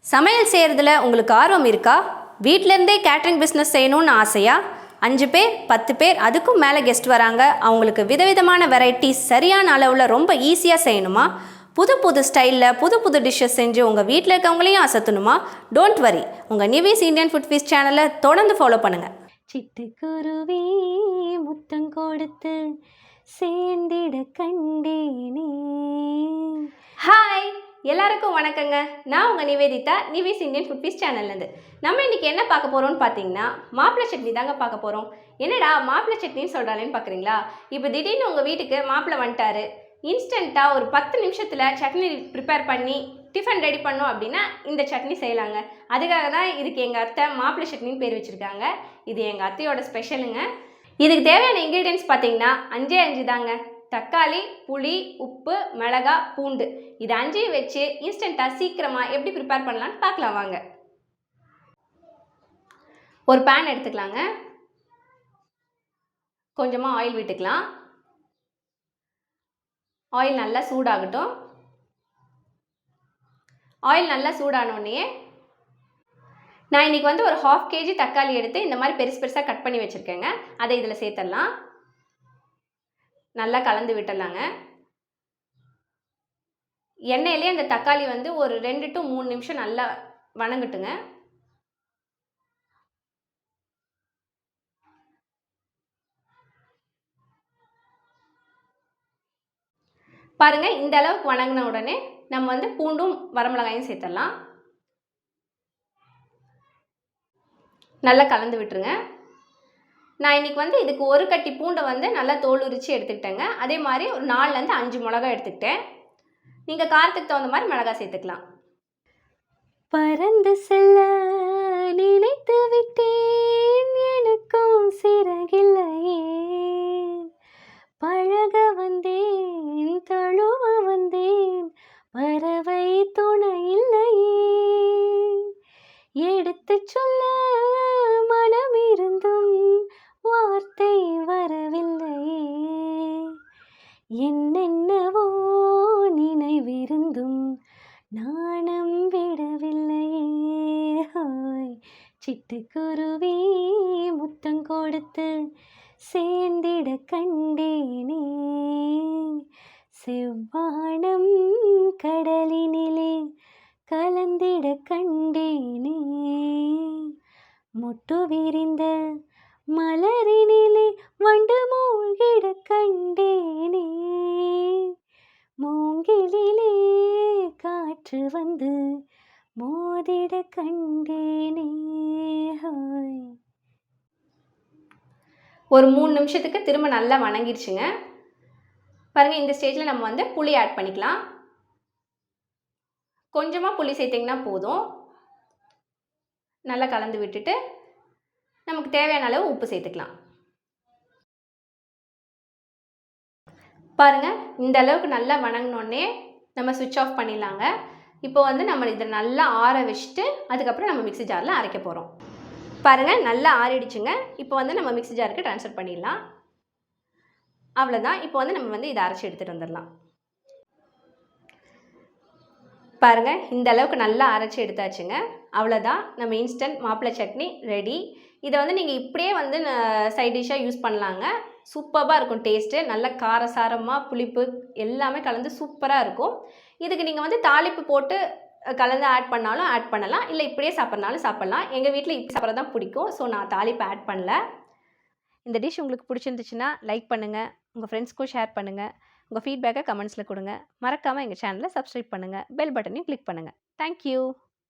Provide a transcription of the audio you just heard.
சமையல் செய்கிறதுல உங்களுக்கு ஆர்வம் இருக்கா? வீட்டிலேருந்தே கேட்ரிங் பிஸ்னஸ் செய்யணும்னு ஆசையா? 5 பேர் 10 பேர் அதுக்கும் மேலே கெஸ்ட் வராங்க, அவங்களுக்கு விதவிதமான வெரைட்டிஸ் சரியான அளவில் ரொம்ப ஈஸியாக செய்யணுமா? புது புது ஸ்டைலில் புது புது டிஷ்ஷஸ் செஞ்சு உங்கள் வீட்டில் இருக்கவங்களையும் அசத்தணுமா? டோன்ட் வரி, உங்கள் நிவேஸ் இந்தியன் ஃபுட் ஃபீஸ்ட் சேனலை தொடர்ந்து ஃபாலோ பண்ணுங்கள். சிட்டுக்குருவி முத்தம் கொடுத்து சேர்ந்திட கண்டேனே. ஹாய், எல்லாருக்கும் வணக்கங்க. நான் உங்கள் Nivedita, Nive's Indian food feast சேனல்லேருந்து. நம்ம இன்றைக்கி என்ன பார்க்க போகிறோம்னு பார்த்தீங்கன்னா, மாப்பிள்ளை சட்னி தாங்க பார்க்க போகிறோம். என்னடா மாப்பிள்ளை சட்னின்னு சொல்கிறாளேன்னு பார்க்குறீங்களா? இப்போ திடீர்னு உங்கள் வீட்டுக்கு மாப்பிள்ளை வந்துட்டாரு, இன்ஸ்டண்ட்டாக ஒரு 10 நிமிஷத்தில் சட்னி ப்ரிப்பேர் பண்ணி டிஃபன் ரெடி பண்ணோம் அப்படின்னா இந்த சட்னி செய்யலாங்க. அதுக்காக தான் இதுக்கு எங்கள் அத்தை மாப்பிள்ளை சட்னின்னு பேர் வச்சுருக்காங்க. இது எங்கள் அத்தையோட ஸ்பெஷலுங்க. இதுக்கு தேவையான இன்க்ரீடியன்ட்ஸ் பார்த்தீங்கன்னா 5 தாங்க. தக்காளி, புளி, உப்பு, மிளகா, பூண்டு, இது 5 வச்சு இன்ஸ்டண்ட்டாக சீக்கிரமாக எப்படி ப்ரிப்பேர் பண்ணலான்னு பார்க்கலாம் வாங்க. ஒரு பேன் எடுத்துக்கலாங்க. கொஞ்சமாக ஆயில் விட்டுக்கலாம். ஆயில் நல்லா சூடாகட்டும். ஆயில் நல்லா சூடானோடனே நான் இன்றைக்கி வந்து ஒரு 1/2 kg தக்காளி எடுத்து இந்த மாதிரி பெருசு பெருசாக கட் பண்ணி வச்சுருக்கேங்க. அதை இதில் சேர்த்துடலாம். நல்லா கலந்து விட்டுடலாங்க. எண்ணெயிலே அந்த தக்காளி வந்து ஒரு 2 to 3 நிமிஷம் நல்லா வணங்கட்டுங்க. பாருங்கள், இந்த அளவுக்கு வணங்கின உடனே நம்ம வந்து பூண்டும் வரமிளகாயும் சேர்த்துடலாம். நல்லா கலந்து விட்டுருங்க. நான் இன்றைக்கி வந்து இதுக்கு ஒரு கட்டி பூண்டை வந்து நல்லா தோல் உரித்து எடுத்துக்கிட்டேங்க. அதே மாதிரி ஒரு 4லேருந்து 5 மிளகா எடுத்துக்கிட்டேன். நீங்கள் காரத்துக்கு தகுந்த மாதிரி மிளகா சேர்த்துக்கலாம். பறந்து செல்ல நினைத்து விட்டேன், எனக்கும் சிறகில்லையே. பழக வந்தேன், தழுவ வந்தேன், பறவை துணை இல்லையே. எடுத்து சொல்ல மனம் இருந்தும் வார்த்தை வரவில்லையே. என்னென்னவோ நினைவிருந்தும் நாணம் விடவில்லையே. ஹாய், சிட்டுக்குருவி முத்தம் கொடுத்து சேர்ந்திட கண்டேனே. செவ்வானம் கடலினிலே கலந்திட கண்டேனே. மொட்டு விரிந்த மலரினிலே வண்டு மூழ்கிட கண்டேனே. மூங்கிலே காற்று வந்து மோதிட கண்டேனே. ஹாய். ஒரு 3 நிமிஷத்துக்கு திரும்ப நல்லா வணங்கிடுச்சுங்க. பாருங்கள், இந்த ஸ்டேஜில் நம்ம வந்து புளி ஆட் பண்ணிக்கலாம். கொஞ்சமாக புளி சேர்த்திங்கன்னா போதும். நல்லா கலந்து விட்டுட்டு நமக்கு தேவையான அளவு உப்பு சேர்த்துக்கலாம். பாருங்கள், இந்த அளவுக்கு நல்லா வணங்கினோடனே நம்ம சுவிட்ச் ஆஃப் பண்ணிடலாங்க. இப்போ வந்து நம்ம இதை நல்லா ஆற வச்சுட்டு அதுக்கப்புறம் நம்ம மிக்ஸி ஜாரில் அரைக்க போகிறோம். பாருங்கள், நல்லா ஆறிடுச்சுங்க. இப்போ வந்து நம்ம மிக்ஸி ஜாருக்கு ட்ரான்ஸ்ஃபர் பண்ணிடலாம். அவ்வளோதான். இப்போ வந்து நம்ம வந்து இதை அரைச்சி எடுத்துகிட்டு வந்துடலாம். பாருங்கள், இந்த அளவுக்கு நல்லா அரைச்சி எடுத்தாச்சுங்க. அவ்வளோதான், நம்ம இன்ஸ்டன்ட் மாப்பிள்ளை சட்னி ரெடி. இதை வந்து நீங்கள் இப்படியே வந்து சைட் டிஷ்ஷாக யூஸ் பண்ணலாங்க. சூப்பராக இருக்கும் டேஸ்ட்டு. நல்ல காரசாரமாக புளிப்பு எல்லாமே கலந்து சூப்பராக இருக்கும். இதுக்கு நீங்கள் வந்து தாளிப்பு போட்டு கலந்து ஆட் பண்ணாலும் ஆட் பண்ணலாம், இல்லை இப்படியே சாப்பிட்றனாலும் சாப்பிட்லாம். எங்கள் வீட்டில் இப்படி சாப்பிட்றது தான் பிடிக்கும். ஸோ நான் தாளிப்பு ஆட் பண்ணல. இந்த டிஷ் உங்களுக்கு பிடிச்சிருந்துச்சுன்னா லைக் பண்ணுங்கள், உங்கள் ஃப்ரெண்ட்ஸ்க்கும் ஷேர் பண்ணுங்கள், உங்கள் ஃபீட்பேக்கை கமெண்ட்ஸில் கொடுங்க. மறக்காமல் எங்கள் சேனலை சப்ஸ்கிரைப் பண்ணுங்கள், பெல் பட்டனையும் கிளிக் பண்ணுங்கள். தேங்க்யூ.